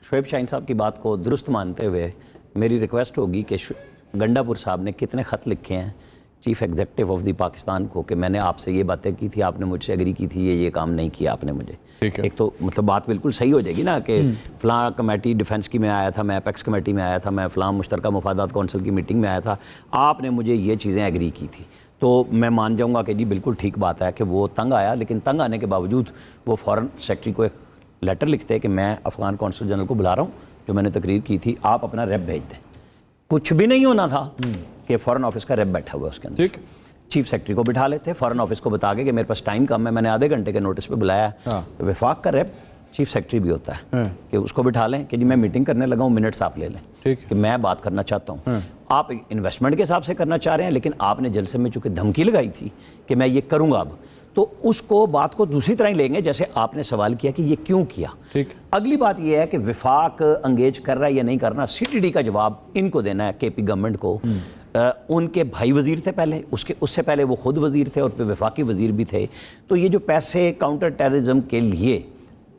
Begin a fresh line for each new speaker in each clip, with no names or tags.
شعیب شاہین صاحب کی بات کو درست مانتے ہوئے میری ریکویسٹ ہوگی کہ گنڈا پور صاحب نے کتنے خط لکھے ہیں chief executive of the Pakistan کو کہ میں نے آپ سے یہ باتیں کی تھی, آپ نے مجھ سے ایگری کی تھی, یہ کام نہیں کیا آپ نے مجھے. ایک تو مطلب بات بالکل صحیح ہو جائے گی نا کہ فلاں کمیٹی ڈیفنس کی میں آیا تھا, میں اپیکس کمیٹی میں آیا تھا, میں فلاں مشترکہ مفادات کونسل کی میٹنگ میں آیا تھا, آپ نے مجھے یہ چیزیں ایگری کی تھی. تو میں مان جاؤں گا کہ جی بالکل ٹھیک بات ہے کہ وہ تنگ آیا, لیکن تنگ آنے کے باوجود وہ فورن سیکرٹری کو ایک لیٹر لکھتے کہ میں افغان کونسل جنرل کو بلا رہا ہوں, جو میں نے تقریر کی تھی, آپ اپنا ریپ بھیج دیں. کچھ بھی نہیں ہونا تھا کہ فورن آفس کا ریپ بیٹھا ہوا ہے اس کے اندر. چیف سیکرٹری کو بٹھا لیتے, فورن آفس کو بتا کے کہ میرے پاس ٹائم کم ہے, میں نے آدھے گھنٹے کے نوٹس پہ بلایا ہے. وفاق کا ریپ چیف سیکرٹری بھی ہوتا ہے کہ اس کو بٹھا لیں کہ جی میں میٹنگ کرنے لگا ہوں, منٹس آپ لے لیں کہ میں بات کرنا چاہتا ہوں. آپ انویسٹمنٹ کے حساب سے کرنا چاہ رہے ہیں, لیکن آپ نے جلسے میں چونکہ دھمکی لگائی تھی کہ میں یہ کروں گا اب, تو اس کو بات کو دوسری طرح ہی لیں گے جیسے آپ نے سوال کیا کہ یہ کیوں کیا. اگلی بات یہ ہے کہ وفاق انگیج کر رہا ہے یا نہیں کرنا, سی ٹی ڈی کا جواب ان کو دینا ہے, کے پی گورنمنٹ کو. ان کے بھائی وزیر تھے پہلے, اس سے پہلے وہ خود وزیر تھے اور پھر وفاقی وزیر بھی تھے. تو یہ جو پیسے کاؤنٹر ٹیررزم کے لیے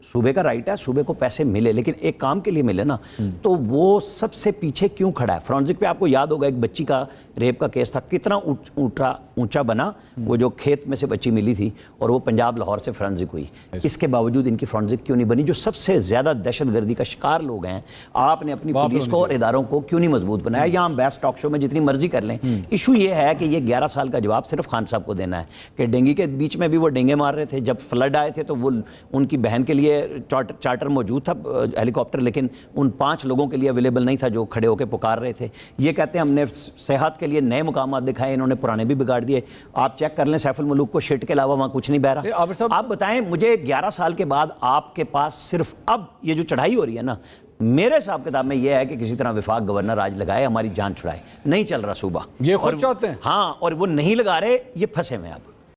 صوبے کا رائٹ ہے, صوبے کو پیسے ملے, لیکن ایک کام کے لیے ملے نا, تو وہ سب سے پیچھے کیوں کھڑا ہے. فرانزک پہ آپ کو یاد ہوگا ایک بچی کا ریپ کا کیس تھا, کتنا اونچا بنا, وہ جو کھیت میں سے بچی ملی تھی اور وہ پنجاب لاہور سے فرانزک ہوئی. اس کے باوجود ان کی فرانزک کیوں نہیں بنی؟ جو سب سے زیادہ دہشت گردی کا شکار لوگ ہیں, آپ نے اپنی پولیس کو اور اداروں کو کیوں نہیں مضبوط بنایا؟ یا ہم بیس ٹاک شو میں جتنی مرضی کر لیں, ایشو یہ ہے کہ یہ 11 سال کا جواب صرف خان صاحب کو دینا ہے کہ ڈینگی کے بیچ میں بھی وہ ڈینگے مار رہے تھے, جب فلڈ آئے تھے تو وہ ان کی بہن کے لیے چارٹر موجود تھا ہیلی کاپٹر, لیکن ان 5 لوگوں کے لیے اویلیبل نہیں تھا جو کھڑے ہو کے پکار رہے تھے. یہ کہتے ہیں ہم نے صحت کے لیے نئے مقامات دکھائے, انہوں نے پرانے بھی بگاڑ دیے. آپ چیک کر لیں سیف الملوک کو شیٹ کے علاوہ وہاں کچھ نہیں بہ رہا. آپ بتائیں مجھے 11 سال کے بعد آپ کے پاس صرف اب یہ جو چڑھائی ہو رہی ہے نا, میرے حساب کتاب میں یہ ہے کہ کسی طرح وفاق گورنر آج لگائے, ہماری جان چھڑائے. نہیں چل رہا صوبہ,
یہ خود چاہتے ہیں.
ہاں, اور وہ نہیں لگا رہے, یہ پھنسے ہوئے آپ.